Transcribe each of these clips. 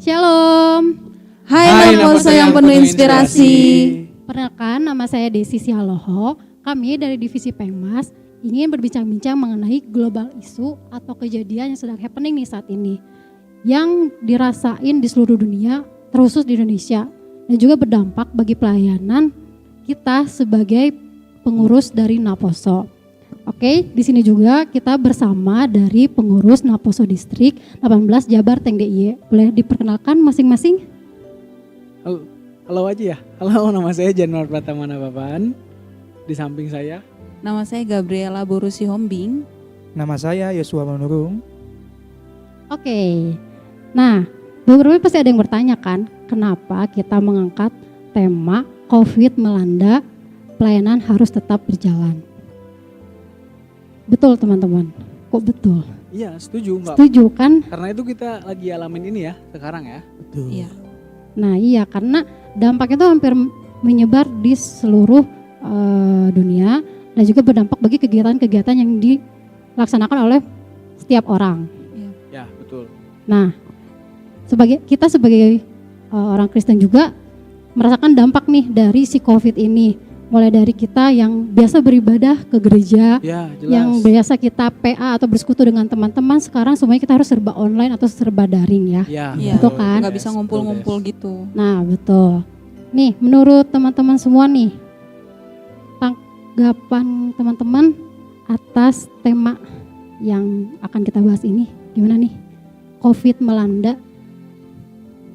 Shalom. Hai Naposo yang penuh inspirasi. Perkenalkan, nama saya Desi Sialoho. Kami dari Divisi Pengmas ingin berbincang-bincang mengenai global isu atau kejadian yang sedang happening nih saat ini, yang dirasain di seluruh dunia, terkhusus di Indonesia, dan juga berdampak bagi pelayanan kita sebagai pengurus dari Naposo. Oke, di sini juga kita bersama dari pengurus Naposo Distrik 18 Jabar Teng DIY. Boleh diperkenalkan masing-masing? Halo aja ya. Halo, nama saya Januar Pratama Nababan. Di samping saya Nama saya Gabriela Borusi Hombing. Nama saya Yosua Manurung. Oke. Nah, beberapa pasti ada yang bertanya kan, kenapa kita mengangkat tema COVID melanda, pelayanan harus tetap berjalan. Betul teman-teman, kok betul? iya setuju Mbak. Setuju kan? Karena itu kita lagi alamin ini ya sekarang ya. Betul. Iya. Nah iya, karena dampaknya itu hampir menyebar di seluruh dunia dan juga berdampak bagi kegiatan-kegiatan yang dilaksanakan oleh setiap orang. Ya betul. Nah, kita sebagai orang Kristen juga merasakan dampak nih dari si COVID ini. Mulai dari kita yang biasa beribadah ke gereja, Ya jelas. yang biasa kita PA atau bersekutu dengan teman-teman, sekarang semuanya kita harus serba online atau serba daring ya. Iya, betul kan? Nggak bisa ngumpul-ngumpul gitu. Nah betul. Nih menurut teman-teman semua nih, tanggapan teman-teman atas tema yang akan kita bahas ini gimana nih? COVID melanda,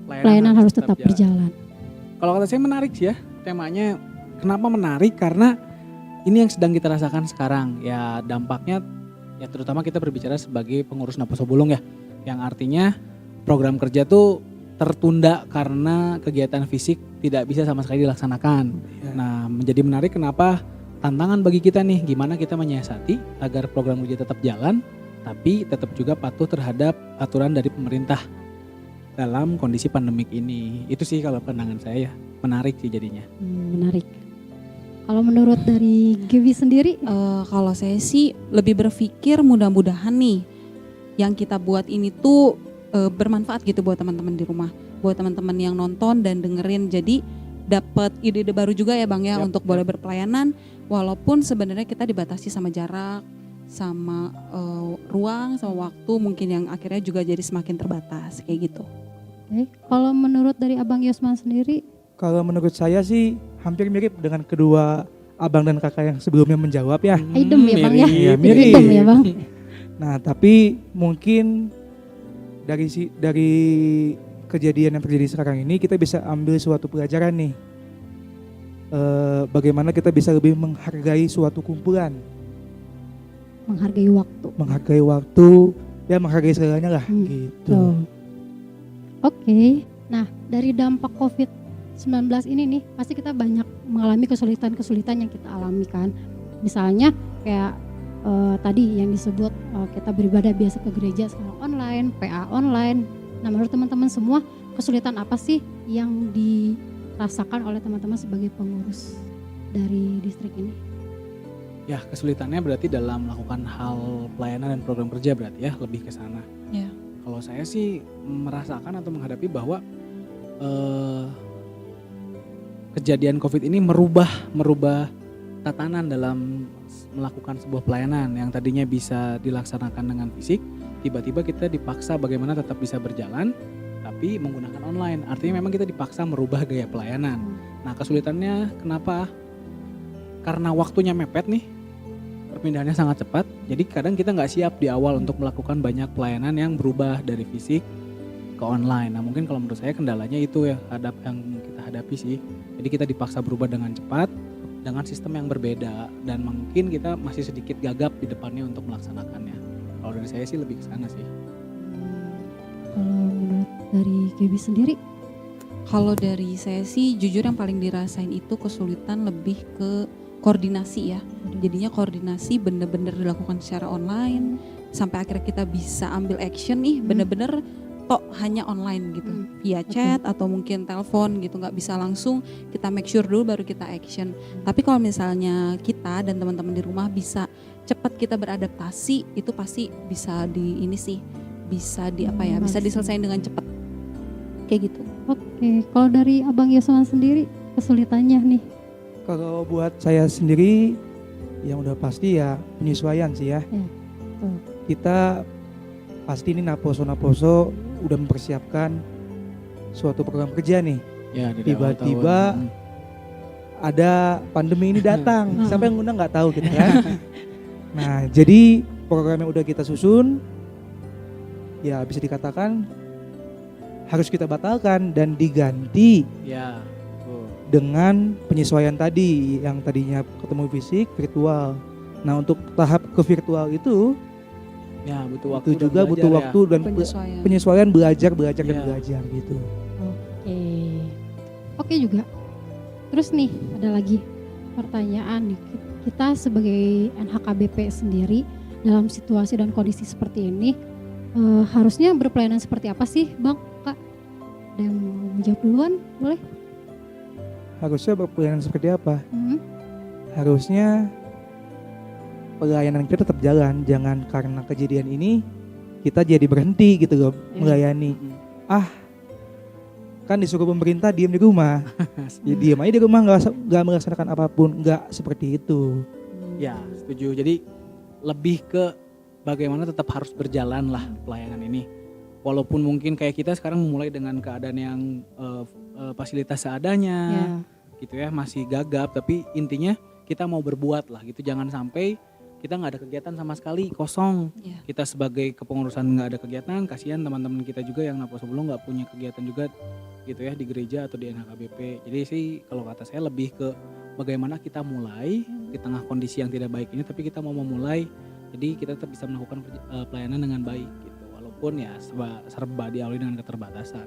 pelayanan harus tetap berjalan. Kalau kata saya menarik sih ya temanya. Kenapa menarik? Karena ini yang sedang kita rasakan sekarang. Ya dampaknya ya terutama kita berbicara sebagai pengurus Naposo Bulung ya. Yang artinya program kerja tuh tertunda karena kegiatan fisik tidak bisa sama sekali dilaksanakan. Nah menjadi menarik kenapa tantangan bagi kita nih, gimana kita menyiasati agar program kerja tetap jalan tapi tetap juga patuh terhadap aturan dari pemerintah dalam kondisi pandemik ini. Itu sih kalau pandangan saya ya, menarik sih jadinya. Menarik. Kalau menurut dari Gaby sendiri? Kalau saya sih lebih berpikir mudah-mudahan nih yang kita buat ini tuh bermanfaat gitu buat teman-teman di rumah, buat teman-teman yang nonton dan dengerin. Jadi dapat ide-ide baru juga ya Bang ya untuk boleh berpelayanan, walaupun sebenarnya kita dibatasi sama jarak, sama ruang, sama waktu mungkin yang akhirnya juga jadi semakin terbatas kayak gitu. Oke. Kalau menurut dari Abang Yosman sendiri? Kalau menurut saya sih hampir mirip dengan kedua abang dan kakak yang sebelumnya menjawab ya. Idem ya Bang ya? Iya, mirip. Idem ya Bang? Nah tapi mungkin dari kejadian yang terjadi sekarang ini kita bisa ambil suatu pelajaran nih. Bagaimana kita bisa lebih menghargai suatu kumpulan. Menghargai waktu. Ya menghargai segalanya lah gitu. Oke. Nah dari dampak COVID-19 ini nih pasti kita banyak mengalami kesulitan-kesulitan yang kita alami kan. Misalnya kayak tadi yang disebut kita beribadah biasa ke gereja sekarang online, PA online. Nah menurut teman-teman semua kesulitan apa sih yang dirasakan oleh teman-teman sebagai pengurus dari distrik ini? Ya kesulitannya berarti dalam melakukan hal pelayanan dan program kerja berarti ya lebih ke sana. Ya. Kalau saya sih merasakan atau menghadapi bahwa kejadian COVID ini merubah tatanan dalam melakukan sebuah pelayanan yang tadinya bisa dilaksanakan dengan fisik, tiba-tiba kita dipaksa bagaimana tetap bisa berjalan tapi menggunakan online. Artinya memang kita dipaksa merubah gaya pelayanan. Nah kesulitannya kenapa? Karena waktunya mepet nih, perpindahannya sangat cepat. Jadi kadang kita nggak siap di awal untuk melakukan banyak pelayanan yang berubah dari fisik ke online. Nah mungkin kalau menurut saya kendalanya itu ya yang kita hadapi sih. Jadi kita dipaksa berubah dengan cepat dengan sistem yang berbeda dan mungkin kita masih sedikit gagap di depannya untuk melaksanakannya. Kalau dari saya sih lebih ke sana sih. Kalau menurut dari Gaby sendiri? Kalau dari saya sih jujur yang paling dirasain itu kesulitan lebih ke koordinasi ya. Jadinya koordinasi bener-bener dilakukan secara online sampai akhirnya kita bisa ambil action nih bener-bener tok hanya online gitu via chat atau mungkin telepon gitu, nggak bisa langsung kita make sure dulu baru kita action. Tapi kalau misalnya kita dan teman-teman di rumah bisa cepat kita beradaptasi, itu pasti bisa bisa diselesaikan dengan cepat kayak gitu. Oke, kalau dari Abang Yosman sendiri kesulitannya nih. Kalau buat saya sendiri yang udah pasti ya penyesuaian sih ya. Ya, betul. Kita pasti ini Naposo udah mempersiapkan suatu program kerja nih. Ya, dari Tiba-tiba awal tahun. ada pandemi ini datang, siapa yang ngundang nggak tahu gitu kan. Nah, jadi program yang udah kita susun ya bisa dikatakan harus kita batalkan dan diganti Ya, betul. dengan penyesuaian tadi yang tadinya ketemu fisik virtual. Nah, untuk tahap ke virtual itu Ya, butuh waktu. itu dan juga butuh belajar waktu dan Penyesuaian. penyesuaian belajar dan Iya. belajar gitu. Oke juga. Terus nih ada lagi pertanyaan nih. Kita sebagai NHKBP sendiri dalam situasi dan kondisi seperti ini harusnya berpelayanan seperti apa sih, Bang? Kak, ada yang mau menjawab duluan? Boleh? Harusnya berpelayanan seperti apa? Hmm? Harusnya pelayanan kita tetap jalan, jangan karena kejadian ini kita jadi berhenti gitu loh melayani. Kan disuruh pemerintah diam di rumah, ya diam aja di rumah, nggak melaksanakan apapun, nggak seperti itu. Ya, setuju. Jadi lebih ke bagaimana tetap harus berjalan lah pelayanan ini. Walaupun mungkin kayak kita sekarang memulai dengan keadaan yang fasilitas seadanya, gitu ya, masih gagap. Tapi intinya kita mau berbuat lah gitu. Jangan sampai kita nggak ada kegiatan sama sekali, kosong. Ya. Kita sebagai kepengurusan nggak ada kegiatan, kasihan teman-teman kita juga yang Naposo belum nggak punya kegiatan juga gitu ya di gereja atau di NHKBP. Jadi sih kalau kata saya lebih ke bagaimana kita mulai di tengah kondisi yang tidak baik ini, tapi kita mau memulai, jadi kita tetap bisa melakukan pelayanan dengan baik gitu, walaupun ya serba diawali dengan keterbatasan.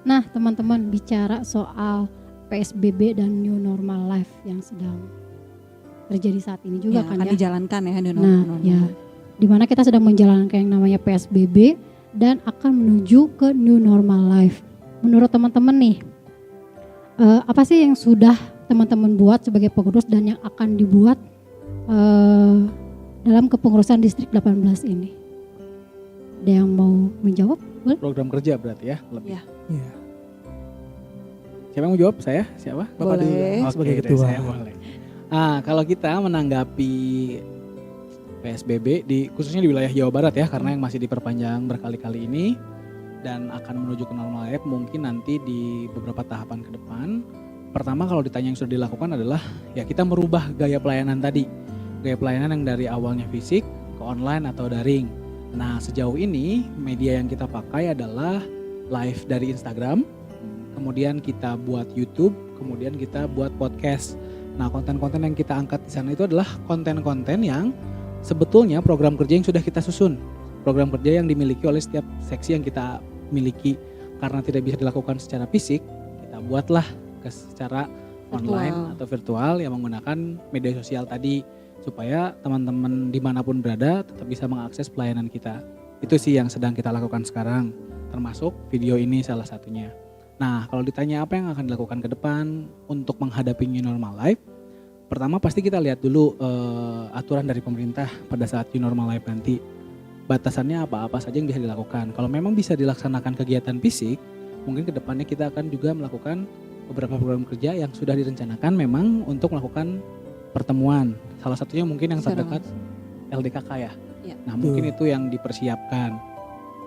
Nah, teman-teman, bicara soal PSBB dan new normal life yang sedang terjadi saat ini juga Ya, kan akan ya. dijalankan ya new Nah, normal. ya, di mana kita sedang menjalankan yang namanya PSBB dan akan menuju ke new normal life. Menurut teman-teman nih, apa sih yang sudah teman-teman buat sebagai pengurus dan yang akan dibuat dalam kepengurusan distrik 18 ini? Ada yang mau menjawab? Boleh? Program kerja berarti ya lebih. Ya. Ya. Siapa yang mau jawab? Saya? Siapa? Bapak dulu Boleh. sebagai Oke, ketua. saya boleh. Kalau kita menanggapi PSBB khususnya di wilayah Jawa Barat ya, karena yang masih diperpanjang berkali-kali ini dan akan menuju ke normal life mungkin nanti di beberapa tahapan ke depan. Pertama, kalau ditanya yang sudah dilakukan adalah ya kita merubah gaya pelayanan tadi. Gaya pelayanan yang dari awalnya fisik ke online atau daring. Nah, sejauh ini media yang kita pakai adalah live dari Instagram, kemudian kita buat YouTube, kemudian kita buat podcast. Nah, konten-konten yang kita angkat di sana itu adalah konten-konten yang sebetulnya program kerja yang sudah kita susun. Program kerja yang dimiliki oleh setiap seksi yang kita miliki. Karena tidak bisa dilakukan secara fisik, kita buatlah secara online atau virtual yang menggunakan media sosial tadi, supaya teman-teman dimanapun berada tetap bisa mengakses pelayanan kita. Itu sih yang sedang kita lakukan sekarang, termasuk video ini salah satunya. Nah, kalau ditanya apa yang akan dilakukan ke depan untuk menghadapi new normal life, pertama pasti kita lihat dulu aturan dari pemerintah pada saat new normal life nanti. Batasannya apa saja yang bisa dilakukan. Kalau memang bisa dilaksanakan kegiatan fisik, mungkin ke depannya kita akan juga melakukan beberapa program kerja yang sudah direncanakan memang untuk melakukan pertemuan. Salah satunya mungkin yang terdekat LDKK ya. Ya. Nah, mungkin itu yang dipersiapkan.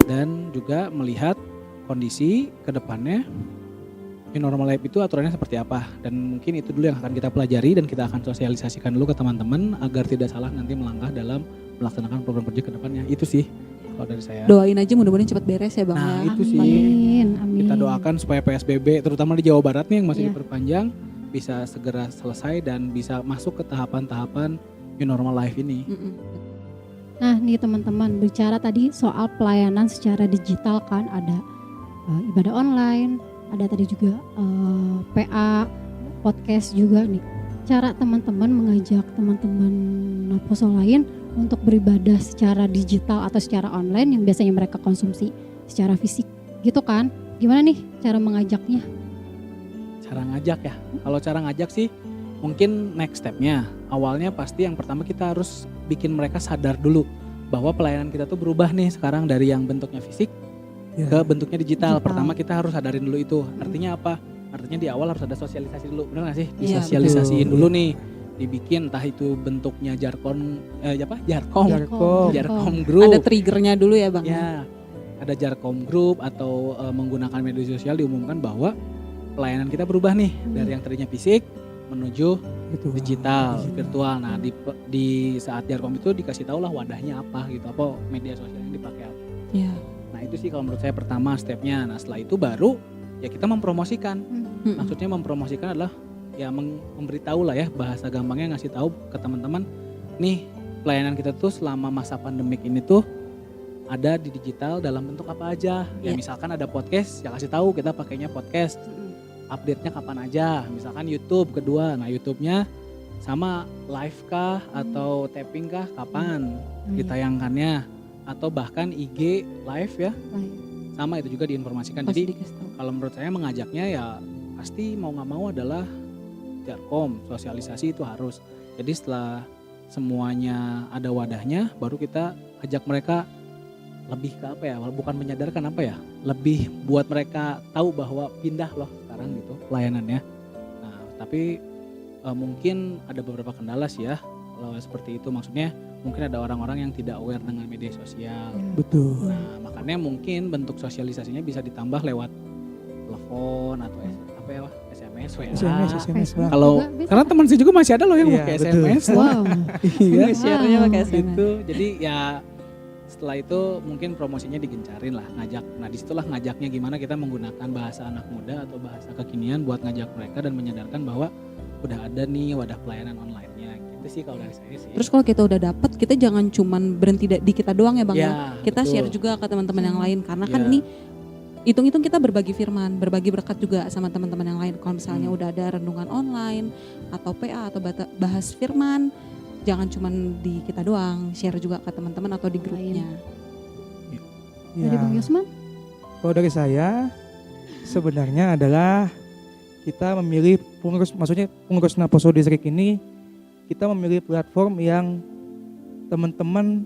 Dan juga melihat kondisi ke depannya new normal life itu aturannya seperti apa, dan mungkin itu dulu yang akan kita pelajari dan kita akan sosialisasikan dulu ke teman-teman agar tidak salah nanti melangkah dalam melaksanakan program kerja ke depannya. Itu sih kalau dari saya. Doain aja mudah-mudahan cepat beres ya Bang Nah, ya. itu sih. Amin, amin. Kita doakan supaya PSBB terutama di Jawa Barat nih yang masih Iya. diperpanjang bisa segera selesai dan bisa masuk ke tahapan-tahapan new normal life ini. Nah nih teman-teman, bicara tadi soal pelayanan secara digital kan, ada ibadah online, ada tadi juga PA, podcast juga nih. Cara teman-teman mengajak teman-teman Naposo lain untuk beribadah secara digital atau secara online yang biasanya mereka konsumsi secara fisik gitu kan. Gimana nih cara mengajaknya? Cara ngajak ya, kalau cara ngajak sih mungkin next stepnya awalnya pasti yang pertama kita harus bikin mereka sadar dulu bahwa pelayanan kita tuh berubah nih sekarang dari yang bentuknya fisik Ya. ke bentuknya digital. Digital. Pertama kita harus sadarin dulu itu. Artinya apa? Artinya di awal harus ada sosialisasi dulu, benar nggak sih? Iya, Disosialisasiin betul. dulu nih, dibikin entah itu bentuknya jarkom, jarkom group. Ada triggernya dulu ya Bang. Ya, ada jarkom group atau menggunakan media sosial diumumkan bahwa pelayanan kita berubah nih dari yang tadinya fisik menuju Gitu. digital, virtual. Nah, di saat jarkom itu dikasih tahu lah wadahnya apa gitu, apa media sosial yang dipakai apa. Iya. Nah, itu sih kalau menurut saya pertama stepnya. Nah, setelah itu baru ya kita mempromosikan. Mm-mm. Maksudnya mempromosikan adalah ya memberitahu lah ya, bahasa gampangnya ngasih tahu ke teman-teman nih pelayanan kita tuh selama masa pandemik ini tuh ada di digital dalam bentuk apa aja. Ya Iya. misalkan ada podcast, ya kasih tahu kita pakainya podcast. Update-nya kapan aja. Misalkan YouTube kedua. Nah, YouTube-nya sama live kah atau tapping kah kapan ditayangkannya, atau bahkan IG live ya. Sama itu juga diinformasikan. Pasti Jadi dikasih tahu. kalau menurut saya mengajaknya ya pasti mau nggak mau adalah jarkom, sosialisasi itu harus. Jadi setelah semuanya ada wadahnya, baru kita ajak mereka lebih ke apa ya, bukan menyadarkan apa ya, lebih buat mereka tahu bahwa pindah loh sekarang gitu pelayanannya. Nah, tapi mungkin ada beberapa kendala sih ya kalau seperti itu. Maksudnya mungkin ada orang-orang yang tidak aware dengan media sosial. Betul. Nah, makanya mungkin bentuk sosialisasinya bisa ditambah lewat telepon atau apa ya, SMS, WA. SMS Bang. Kalau Juga bisa. karena teman saya juga masih ada loh yang Iya, pakai betul. SMS. Wow. Iya. Share-nya pakai SMS. Gitu. Jadi ya setelah itu mungkin promosinya digencarin lah, ngajak. Nah, disitulah ngajaknya gimana kita menggunakan bahasa anak muda atau bahasa kekinian buat ngajak mereka dan menyadarkan bahwa udah ada nih wadah pelayanan online-nya. Gitu sih kalau dari saya sih. Terus kalau kita udah dapet, kita jangan cuman berhenti di kita doang ya Bang ya. ya, Kita betul. share juga ke teman-teman yang lain karena kan Ya. ini hitung-hitung kita berbagi firman, berbagi berkat juga sama teman-teman yang lain. Kalau misalnya Hmm. udah ada renungan online atau PA atau bahas firman, jangan cuman di kita doang, share juga ke teman-teman atau di grupnya. Dari Ya. Bang Yusman? Kalau dari saya sebenarnya adalah kita memilih pengurus Naposo Distrik ini, kita memilih platform yang teman-teman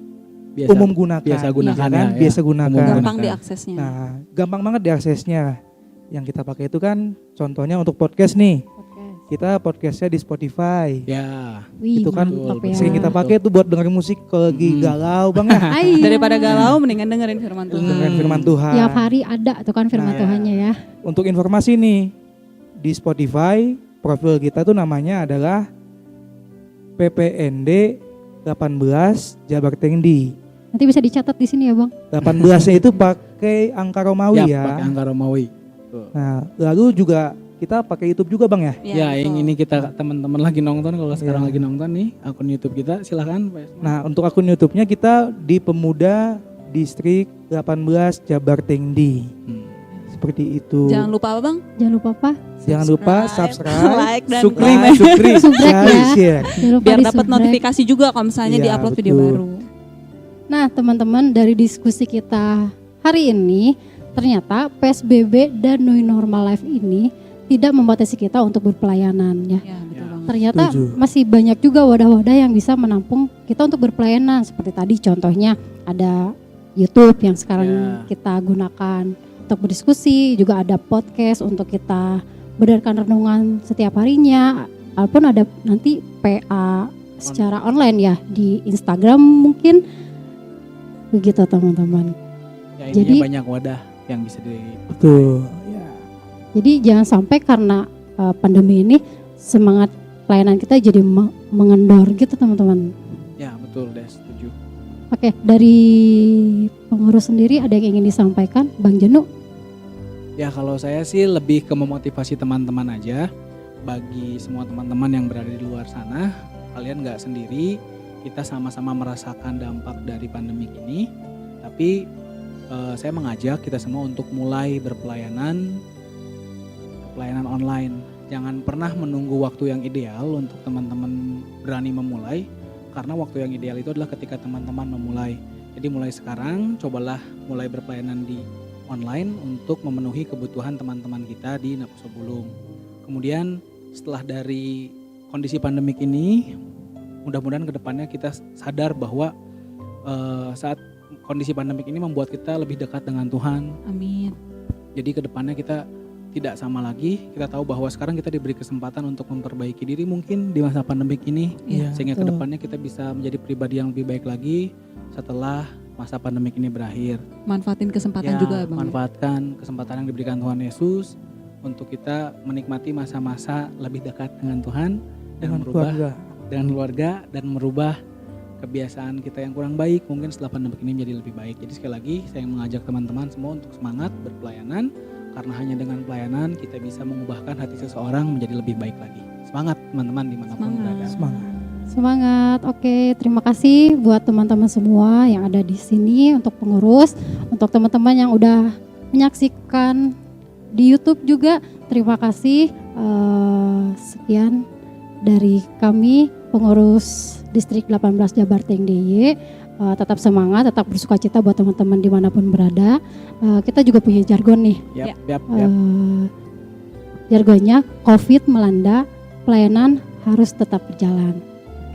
biasa, umum gunakan, biasa gunakan kan? ya, ya. Biasa gunakan. Umum Gampang gunakan. diaksesnya. Nah, gampang banget diaksesnya. Yang kita pakai itu kan contohnya untuk podcast nih. Kita podcastnya di Spotify. Ya, Wih, Itu kan mantap betul, ya. Sering kita pakai tuh buat dengerin musik kalau lagi galau Bang ya. Ai, Daripada galau mendingan dengerin firman Tuhan. Dengerin firman Tuhan. tiap hari ada tuh kan firman Nah, ya. Tuhannya ya. Untuk informasi nih, di Spotify profil kita tuh namanya adalah PPND 18 Jabar Tengdi. Nanti bisa dicatat di sini ya Bang. 18-nya itu pakai angka Romawi ya, ya. pakai angka Romawi. Tuh. Nah, lalu juga kita pakai YouTube juga Bang ya. Ya, yang betul. ini kita teman-teman lagi nonton, kalau sekarang Ya. lagi nonton nih akun YouTube kita, silahkan Pak Yusman. Nah, untuk akun YouTube-nya kita di Pemuda Distrik 18 Jabar Tengdi. Seperti itu. Jangan lupa apa Bang? Jangan lupa apa? Jangan lupa subscribe, like dan subscribe, Subrek ya. share. Jangan lupa biar di dapat subrek. notifikasi juga kalau misalnya Iya, di-upload video betul. baru. Nah teman-teman, dari diskusi kita hari ini, ternyata PSBB dan New Normal Life ini tidak membatasi kita untuk berpelayanan ya. Ya, betul Ya. banget. Ternyata Setuju. masih banyak juga wadah-wadah yang bisa menampung kita untuk berpelayanan. Seperti tadi contohnya ada YouTube yang sekarang Ya. kita gunakan untuk berdiskusi, juga ada podcast untuk kita berdasarkan renungan setiap harinya, walaupun ada nanti PA secara online ya di Instagram mungkin begitu teman-teman. Ya, Jadi- intinya banyak wadah yang bisa di Betul. Ya. Jadi jangan sampai karena pandemi ini semangat pelayanan kita jadi mengendor gitu teman-teman. Ya, betul, deh, setuju. Oke, dari pengurus sendiri ada yang ingin disampaikan, Bang Jenu? Ya, kalau saya sih lebih ke memotivasi teman-teman aja. Bagi semua teman-teman yang berada di luar sana, kalian nggak sendiri. Kita sama-sama merasakan dampak dari pandemi ini. Tapi saya mengajak kita semua untuk mulai pelayanan online. Jangan pernah menunggu waktu yang ideal untuk teman-teman berani memulai, karena waktu yang ideal itu adalah ketika teman-teman memulai. Jadi mulai sekarang cobalah mulai berpelayanan di online untuk memenuhi kebutuhan teman-teman kita di Naposo Bulung. Kemudian setelah dari kondisi pandemik ini, mudah-mudahan kedepannya kita sadar bahwa saat kondisi pandemik ini membuat kita lebih dekat dengan Tuhan. Amin. Jadi kedepannya kita tidak sama lagi. Kita tahu bahwa sekarang kita diberi kesempatan untuk memperbaiki diri mungkin di masa pandemik ini, Iya, sehingga betul. kedepannya kita bisa menjadi pribadi yang lebih baik lagi setelah masa pandemik ini berakhir. Manfaatin Ya, kesempatan juga Bang. manfaatkan kesempatan yang diberikan Tuhan Yesus untuk kita menikmati masa-masa lebih dekat dengan Tuhan dan Dengan merubah keluarga. dengan keluarga dan merubah kebiasaan kita yang kurang baik mungkin setelah pandemi ini menjadi lebih baik. Jadi sekali lagi saya mengajak teman-teman semua untuk semangat berpelayanan, karena hanya dengan pelayanan kita bisa mengubahkan hati seseorang menjadi lebih baik lagi. Semangat teman-teman dimanapun Semangat. berada. Semangat. Semangat. Oke, terima kasih buat teman-teman semua yang ada di sini, untuk pengurus, untuk teman-teman yang udah menyaksikan di YouTube juga. Terima kasih. Sekian dari kami pengurus Distrik 18 Jabarteng DIY. Tetap semangat, tetap bersukacita buat teman-teman dimanapun berada. Kita juga punya jargon nih. Yap. Jargonnya COVID melanda, pelayanan harus tetap berjalan.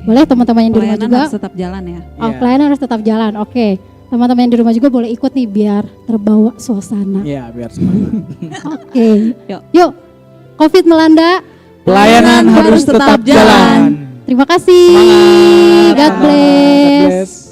Boleh teman-teman yang di rumah Pelayanan juga. harus tetap jalan ya. Oh, Iya. pelayanan harus tetap jalan. Oke. Teman-teman yang di rumah juga boleh ikut nih biar terbawa suasana. Iya, biar semangat. Oke. Yuk. Yuk. COVID melanda. Pelayanan harus tetap jalan. Terima kasih. Semangat. God bless. God bless.